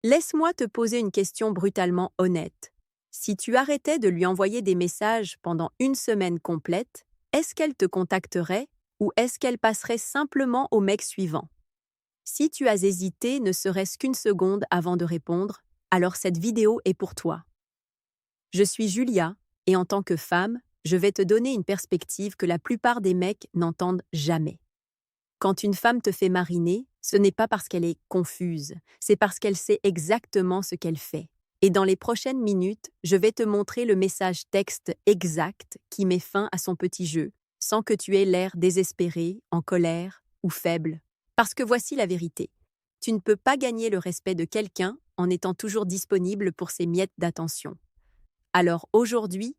Laisse-moi te poser une question brutalement honnête. Si tu arrêtais de lui envoyer des messages pendant une semaine complète, est-ce qu'elle te contacterait ou est-ce qu'elle passerait simplement au mec suivant? Si tu as hésité ne serait-ce qu'une seconde avant de répondre, alors cette vidéo est pour toi. Je suis Julia, et en tant que femme, je vais te donner une perspective que la plupart des mecs n'entendent jamais. Quand une femme te fait mariner, ce n'est pas parce qu'elle est confuse, c'est parce qu'elle sait exactement ce qu'elle fait. Et dans les prochaines minutes, je vais te montrer le message texte exact qui met fin à son petit jeu, sans que tu aies l'air désespéré, en colère ou faible. Parce que voici la vérité. Tu ne peux pas gagner le respect de quelqu'un en étant toujours disponible pour ses miettes d'attention. Alors aujourd'hui,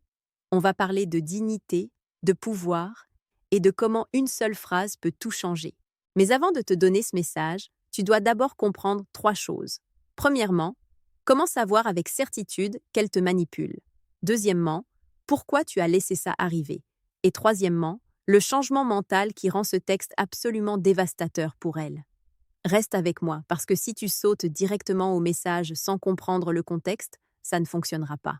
on va parler de dignité, de pouvoir et de comment une seule phrase peut tout changer. Mais avant de te donner ce message, tu dois d'abord comprendre 3 choses. Premièrement, comment savoir avec certitude qu'elle te manipule. Deuxièmement, pourquoi tu as laissé ça arriver. Et troisièmement, le changement mental qui rend ce texte absolument dévastateur pour elle. Reste avec moi, parce que si tu sautes directement au message sans comprendre le contexte, ça ne fonctionnera pas.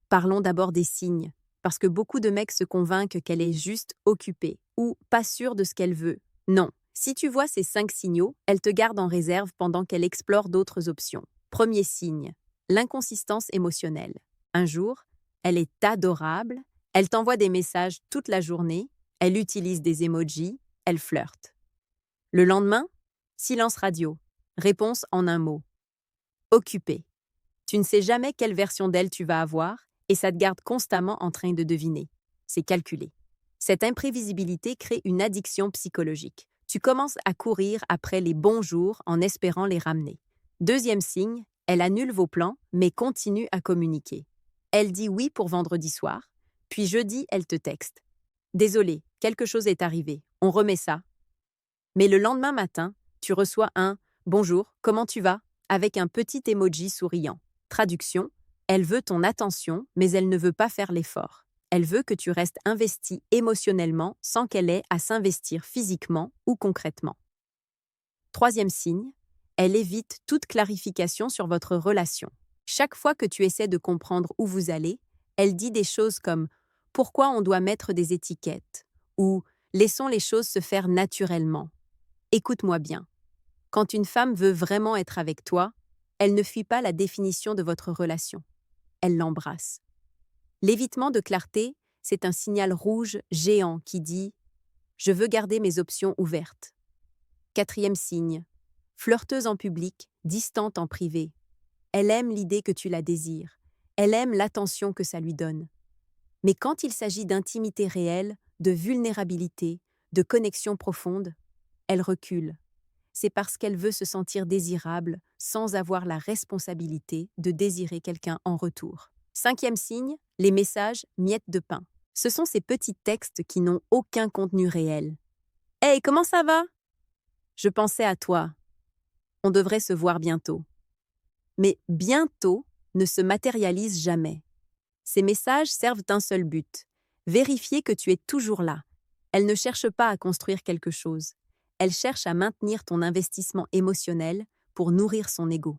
Parlons d'abord des signes, parce que beaucoup de mecs se convainquent qu'elle est juste occupée ou pas sûre de ce qu'elle veut. Non, si tu vois ces 5 signaux, elle te garde en réserve pendant qu'elle explore d'autres options. Premier signe, l'inconsistance émotionnelle. Un jour, elle est adorable, elle t'envoie des messages toute la journée, elle utilise des emojis, elle flirte. Le lendemain, silence radio. Réponse en un mot. Occupée. Tu ne sais jamais quelle version d'elle tu vas avoir et ça te garde constamment en train de deviner. C'est calculé. Cette imprévisibilité crée une addiction psychologique. Tu commences à courir après les bons jours en espérant les ramener. Deuxième signe, elle annule vos plans mais continue à communiquer. Elle dit oui pour vendredi soir, puis jeudi, elle te texte. Désolé, quelque chose est arrivé, on remet ça. Mais le lendemain matin, tu reçois un « Bonjour, comment tu vas ?» avec un petit emoji souriant. Traduction, elle veut ton attention, mais elle ne veut pas faire l'effort. Elle veut que tu restes investi émotionnellement sans qu'elle ait à s'investir physiquement ou concrètement. Troisième signe, elle évite toute clarification sur votre relation. Chaque fois que tu essaies de comprendre où vous allez, elle dit des choses comme « Pourquoi on doit mettre des étiquettes ?» ou « Laissons les choses se faire naturellement ». Écoute-moi bien. Quand une femme veut vraiment être avec toi, elle ne fuit pas la définition de votre relation. Elle l'embrasse. L'évitement de clarté, c'est un signal rouge géant qui dit « Je veux garder mes options ouvertes ». Quatrième signe, flirteuse en public, distante en privé. Elle aime l'idée que tu la désires. Elle aime l'attention que ça lui donne. Mais quand il s'agit d'intimité réelle, de vulnérabilité, de connexion profonde, elle recule. C'est parce qu'elle veut se sentir désirable sans avoir la responsabilité de désirer quelqu'un en retour. Cinquième signe, les messages miettes de pain. Ce sont ces petits textes qui n'ont aucun contenu réel. « Hey, comment ça va? Je pensais à toi. On devrait se voir bientôt. » Mais bientôt ne se matérialise jamais. Ces messages servent d'un seul but, vérifier que tu es toujours là. Elle ne cherche pas à construire quelque chose. Elle cherche à maintenir ton investissement émotionnel pour nourrir son ego.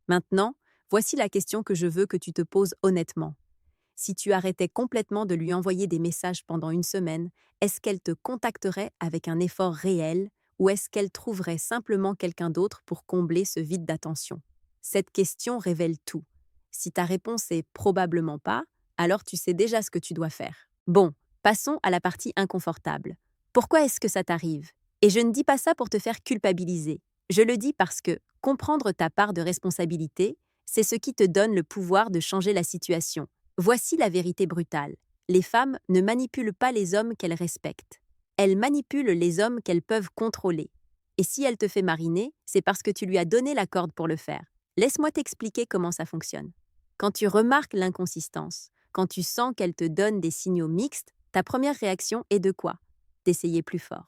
Maintenant, voici la question que je veux que tu te poses honnêtement. Si tu arrêtais complètement de lui envoyer des messages pendant une semaine, est-ce qu'elle te contacterait avec un effort réel ou est-ce qu'elle trouverait simplement quelqu'un d'autre pour combler ce vide d'attention? Cette question révèle tout. Si ta réponse est probablement pas, alors tu sais déjà ce que tu dois faire. Bon, passons à la partie inconfortable. Pourquoi est-ce que ça t'arrive? Et je ne dis pas ça pour te faire culpabiliser. Je le dis parce que comprendre ta part de responsabilité, c'est ce qui te donne le pouvoir de changer la situation. Voici la vérité brutale. Les femmes ne manipulent pas les hommes qu'elles respectent. Elles manipulent les hommes qu'elles peuvent contrôler. Et si elle te fait mariner, c'est parce que tu lui as donné la corde pour le faire. Laisse-moi t'expliquer comment ça fonctionne. Quand tu remarques l'inconsistance, quand tu sens qu'elle te donne des signaux mixtes, ta première réaction est de quoi? D'essayer plus fort.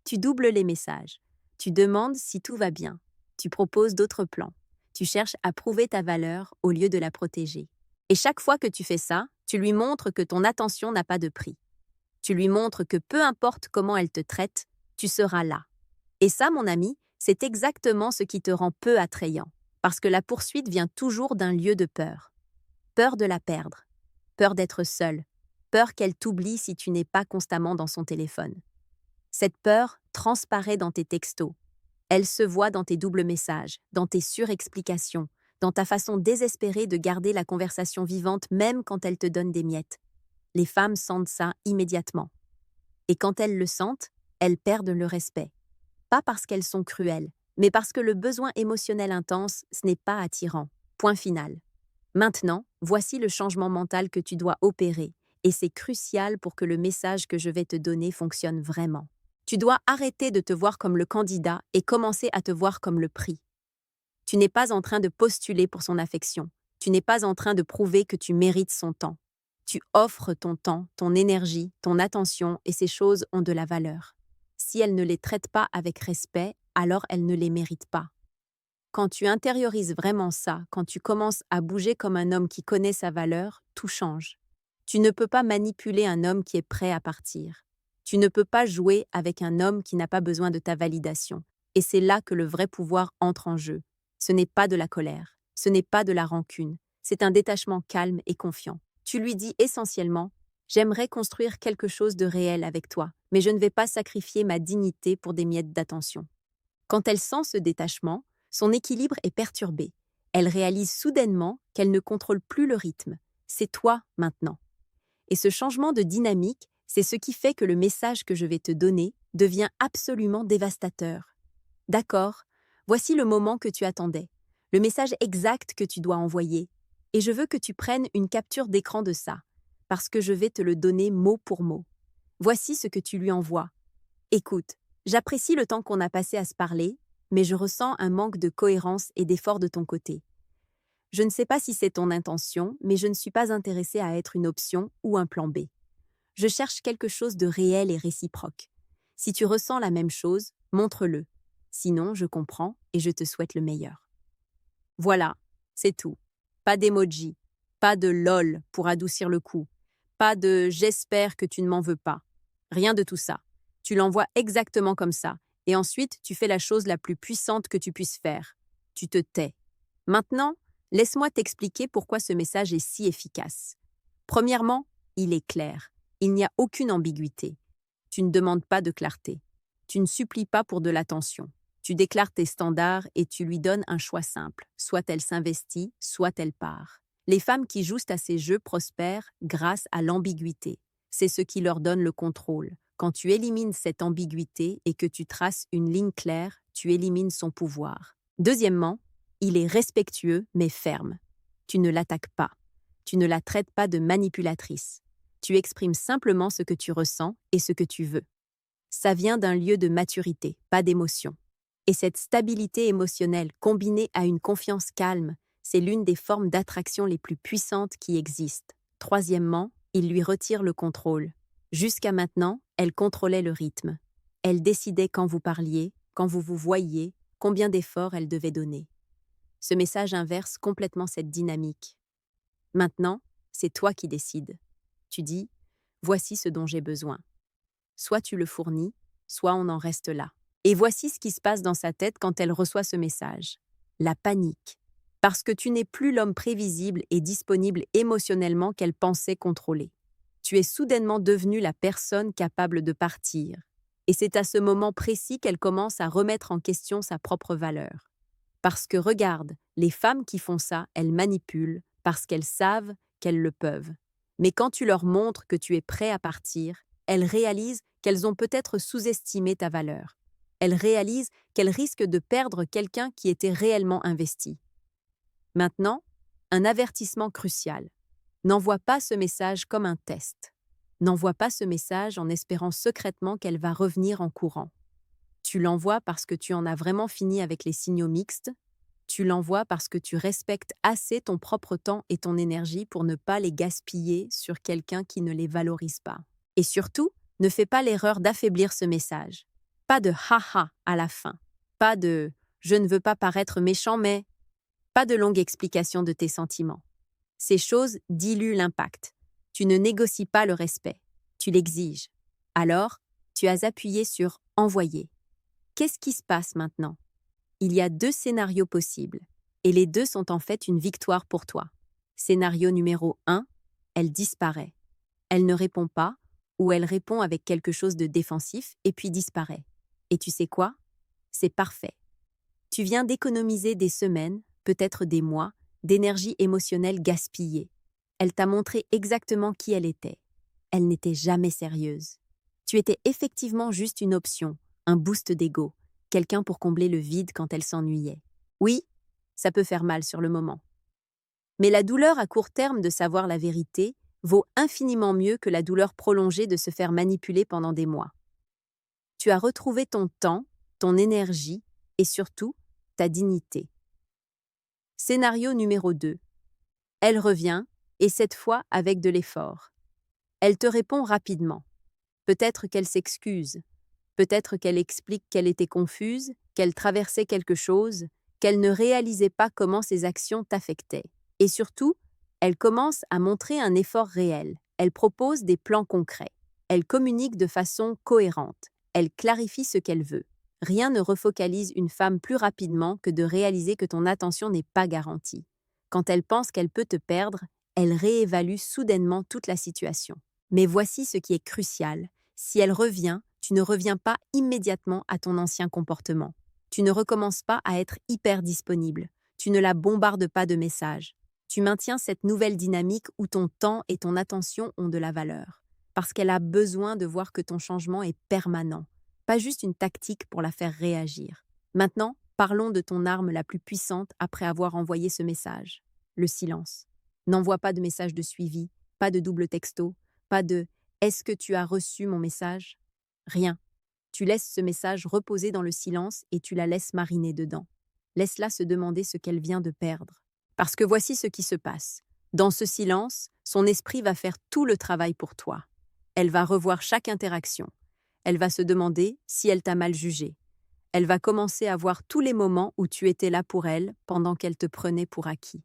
Tu doubles les messages. Tu demandes si tout va bien. Tu proposes d'autres plans. Tu cherches à prouver ta valeur au lieu de la protéger. Et chaque fois que tu fais ça, tu lui montres que ton attention n'a pas de prix. Tu lui montres que peu importe comment elle te traite, tu seras là. Et ça, mon ami, c'est exactement ce qui te rend peu attrayant. parce que la poursuite vient toujours d'un lieu de peur. Peur de la perdre, peur d'être seule, peur qu'elle t'oublie si tu n'es pas constamment dans son téléphone. Cette peur transparaît dans tes textos. Elle se voit dans tes doubles messages, dans tes surexplications, dans ta façon désespérée de garder la conversation vivante même quand elle te donne des miettes. Les femmes sentent ça immédiatement. Et quand elles le sentent, elles perdent le respect. Pas parce qu'elles sont cruelles, mais parce que le besoin émotionnel intense, ce n'est pas attirant. Point final. Maintenant, voici le changement mental que tu dois opérer, et c'est crucial pour que le message que je vais te donner fonctionne vraiment. Tu dois arrêter de te voir comme le candidat et commencer à te voir comme le prix. Tu n'es pas en train de postuler pour son affection. Tu n'es pas en train de prouver que tu mérites son temps. Tu offres ton temps, ton énergie, ton attention, et ces choses ont de la valeur. Si elle ne les traite pas avec respect, alors elle ne les mérite pas. Quand tu intériorises vraiment ça, quand tu commences à bouger comme un homme qui connaît sa valeur, tout change. Tu ne peux pas manipuler un homme qui est prêt à partir. Tu ne peux pas jouer avec un homme qui n'a pas besoin de ta validation. Et c'est là que le vrai pouvoir entre en jeu. Ce n'est pas de la colère, ce n'est pas de la rancune, c'est un détachement calme et confiant. Tu lui dis essentiellement « J'aimerais construire quelque chose de réel avec toi, mais je ne vais pas sacrifier ma dignité pour des miettes d'attention. » Quand elle sent ce détachement, son équilibre est perturbé. Elle réalise soudainement qu'elle ne contrôle plus le rythme. C'est toi maintenant. Et ce changement de dynamique, c'est ce qui fait que le message que je vais te donner devient absolument dévastateur. D'accord, voici le moment que tu attendais, le message exact que tu dois envoyer. Et je veux que tu prennes une capture d'écran de ça, parce que je vais te le donner mot pour mot. Voici ce que tu lui envoies. Écoute, j'apprécie le temps qu'on a passé à se parler, mais je ressens un manque de cohérence et d'effort de ton côté. Je ne sais pas si c'est ton intention, mais je ne suis pas intéressée à être une option ou un plan B. Je cherche quelque chose de réel et réciproque. Si tu ressens la même chose, montre-le. Sinon, je comprends et je te souhaite le meilleur. Voilà, c'est tout. Pas d'emoji, pas de lol pour adoucir le coup, pas de j'espère que tu ne m'en veux pas. Rien de tout ça. Tu l'envoies exactement comme ça, et ensuite tu fais la chose la plus puissante que tu puisses faire. Tu te tais. Maintenant, laisse-moi t'expliquer pourquoi ce message est si efficace. Premièrement, il est clair. Il n'y a aucune ambiguïté. Tu ne demandes pas de clarté. Tu ne supplies pas pour de l'attention. Tu déclares tes standards et tu lui donnes un choix simple. Soit elle s'investit, soit elle part. Les femmes qui jouent à ces jeux prospèrent grâce à l'ambiguïté. C'est ce qui leur donne le contrôle. Quand tu élimines cette ambiguïté et que tu traces une ligne claire, tu élimines son pouvoir. Deuxièmement, il est respectueux mais ferme. Tu ne l'attaques pas. Tu ne la traites pas de manipulatrice. Tu exprimes simplement ce que tu ressens et ce que tu veux. Ça vient d'un lieu de maturité, pas d'émotion. Et cette stabilité émotionnelle combinée à une confiance calme, c'est l'une des formes d'attraction les plus puissantes qui existent. Troisièmement, il lui retire le contrôle. Jusqu'à maintenant, elle contrôlait le rythme. Elle décidait quand vous parliez, quand vous vous voyiez, combien d'efforts elle devait donner. Ce message inverse complètement cette dynamique. Maintenant, c'est toi qui décides. Tu dis « Voici ce dont j'ai besoin ». Soit tu le fournis, soit on en reste là. Et voici ce qui se passe dans sa tête quand elle reçoit ce message. La panique. Parce que tu n'es plus l'homme prévisible et disponible émotionnellement qu'elle pensait contrôler. Tu es soudainement devenu la personne capable de partir. Et c'est à ce moment précis qu'elle commence à remettre en question sa propre valeur. Parce que regarde, les femmes qui font ça, elles manipulent parce qu'elles savent qu'elles le peuvent. Mais quand tu leur montres que tu es prêt à partir, elles réalisent qu'elles ont peut-être sous-estimé ta valeur. Elles réalisent qu'elles risquent de perdre quelqu'un qui était réellement investi. Maintenant, un avertissement crucial. N'envoie pas ce message comme un test. N'envoie pas ce message en espérant secrètement qu'elle va revenir en courant. Tu l'envoies parce que tu en as vraiment fini avec les signaux mixtes. Tu l'envoies parce que tu respectes assez ton propre temps et ton énergie pour ne pas les gaspiller sur quelqu'un qui ne les valorise pas. Et surtout, ne fais pas l'erreur d'affaiblir ce message. Pas de « haha » à la fin. Pas de « je ne veux pas paraître méchant mais… » Pas de longue explication de tes sentiments. Ces choses diluent l'impact. Tu ne négocies pas le respect. Tu l'exiges. Alors, tu as appuyé sur « envoyer ». Qu'est-ce qui se passe maintenant? Il y a deux scénarios possibles. Et les deux sont en fait une victoire pour toi. Scénario numéro 1, elle disparaît. Elle ne répond pas, ou elle répond avec quelque chose de défensif et puis disparaît. Et tu sais quoi? C'est parfait. Tu viens d'économiser des semaines, peut-être des mois, d'énergie émotionnelle gaspillée. Elle t'a montré exactement qui elle était. Elle n'était jamais sérieuse. Tu étais effectivement juste une option, un boost d'ego, quelqu'un pour combler le vide quand elle s'ennuyait. Oui, ça peut faire mal sur le moment. Mais la douleur à court terme de savoir la vérité vaut infiniment mieux que la douleur prolongée de se faire manipuler pendant des mois. Tu as retrouvé ton temps, ton énergie et surtout ta dignité. Scénario numéro 2. Elle revient, et cette fois avec de l'effort. Elle te répond rapidement. Peut-être qu'elle s'excuse, peut-être qu'elle explique qu'elle était confuse, qu'elle traversait quelque chose, qu'elle ne réalisait pas comment ses actions t'affectaient. Et surtout, elle commence à montrer un effort réel. Elle propose des plans concrets. Elle communique de façon cohérente. Elle clarifie ce qu'elle veut. Rien ne refocalise une femme plus rapidement que de réaliser que ton attention n'est pas garantie. Quand elle pense qu'elle peut te perdre, elle réévalue soudainement toute la situation. Mais voici ce qui est crucial. Si elle revient, tu ne reviens pas immédiatement à ton ancien comportement. Tu ne recommences pas à être hyper disponible. Tu ne la bombardes pas de messages. Tu maintiens cette nouvelle dynamique où ton temps et ton attention ont de la valeur. Parce qu'elle a besoin de voir que ton changement est permanent, pas juste une tactique pour la faire réagir. Maintenant, parlons de ton arme la plus puissante après avoir envoyé ce message. Le silence. N'envoie pas de message de suivi, pas de double texto, pas de « Est-ce que tu as reçu mon message ?» Rien. Tu laisses ce message reposer dans le silence et tu la laisses mariner dedans. Laisse-la se demander ce qu'elle vient de perdre. Parce que voici ce qui se passe. Dans ce silence, son esprit va faire tout le travail pour toi. Elle va revoir chaque interaction. Elle va se demander si elle t'a mal jugé. Elle va commencer à voir tous les moments où tu étais là pour elle pendant qu'elle te prenait pour acquis.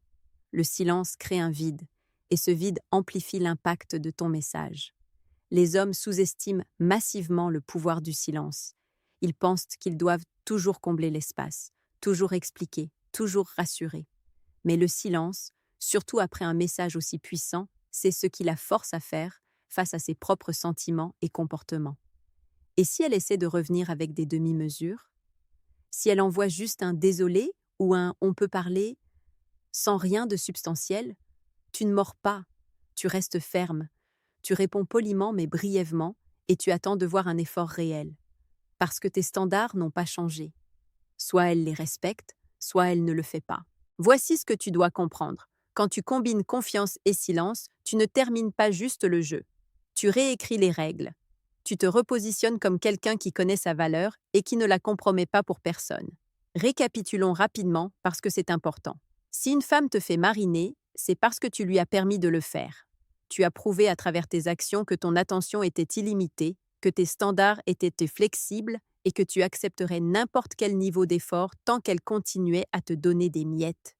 Le silence crée un vide, et ce vide amplifie l'impact de ton message. Les hommes sous-estiment massivement le pouvoir du silence. Ils pensent qu'ils doivent toujours combler l'espace, toujours expliquer, toujours rassurer. Mais le silence, surtout après un message aussi puissant, c'est ce qui la force à faire face à ses propres sentiments et comportements. Et si elle essaie de revenir avec des demi-mesures? Si elle envoie juste un « désolé » ou un « on peut parler » sans rien de substantiel, tu ne mords pas, tu restes ferme, tu réponds poliment mais brièvement et tu attends de voir un effort réel. Parce que tes standards n'ont pas changé. Soit elle les respecte, soit elle ne le fait pas. Voici ce que tu dois comprendre. Quand tu combines confiance et silence, tu ne termines pas juste le jeu. Tu réécris les règles. Tu te repositionnes comme quelqu'un qui connaît sa valeur et qui ne la compromet pas pour personne. Récapitulons rapidement parce que c'est important. Si une femme te fait mariner, c'est parce que tu lui as permis de le faire. Tu as prouvé à travers tes actions que ton attention était illimitée, que tes standards étaient flexibles et que tu accepterais n'importe quel niveau d'effort tant qu'elle continuait à te donner des miettes.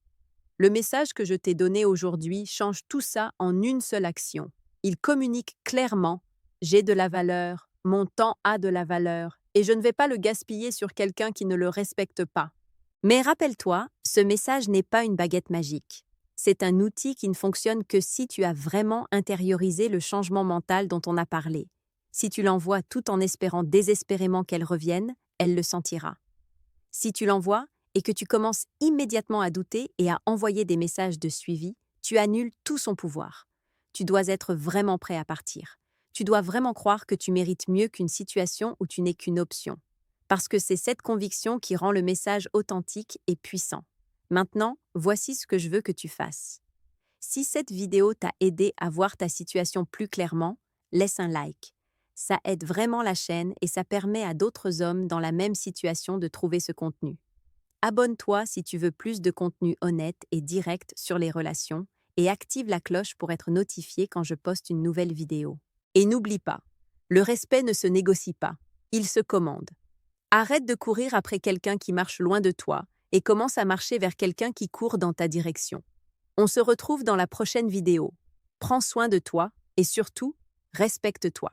Le message que je t'ai donné aujourd'hui change tout ça en une seule action. Il communique clairement « J'ai de la valeur, mon temps a de la valeur et je ne vais pas le gaspiller sur quelqu'un qui ne le respecte pas. » Mais rappelle-toi, ce message n'est pas une baguette magique. C'est un outil qui ne fonctionne que si tu as vraiment intériorisé le changement mental dont on a parlé. Si tu l'envoies tout en espérant désespérément qu'elle revienne, elle le sentira. Si tu l'envoies et que tu commences immédiatement à douter et à envoyer des messages de suivi, tu annules tout son pouvoir. Tu dois être vraiment prêt à partir. Tu dois vraiment croire que tu mérites mieux qu'une situation où tu n'es qu'une option. Parce que c'est cette conviction qui rend le message authentique et puissant. Maintenant, voici ce que je veux que tu fasses. Si cette vidéo t'a aidé à voir ta situation plus clairement, laisse un like. Ça aide vraiment la chaîne et ça permet à d'autres hommes dans la même situation de trouver ce contenu. Abonne-toi si tu veux plus de contenu honnête et direct sur les relations et active la cloche pour être notifié quand je poste une nouvelle vidéo. Et n'oublie pas, le respect ne se négocie pas, il se commande. Arrête de courir après quelqu'un qui marche loin de toi et commence à marcher vers quelqu'un qui court dans ta direction. On se retrouve dans la prochaine vidéo. Prends soin de toi et surtout, respecte-toi.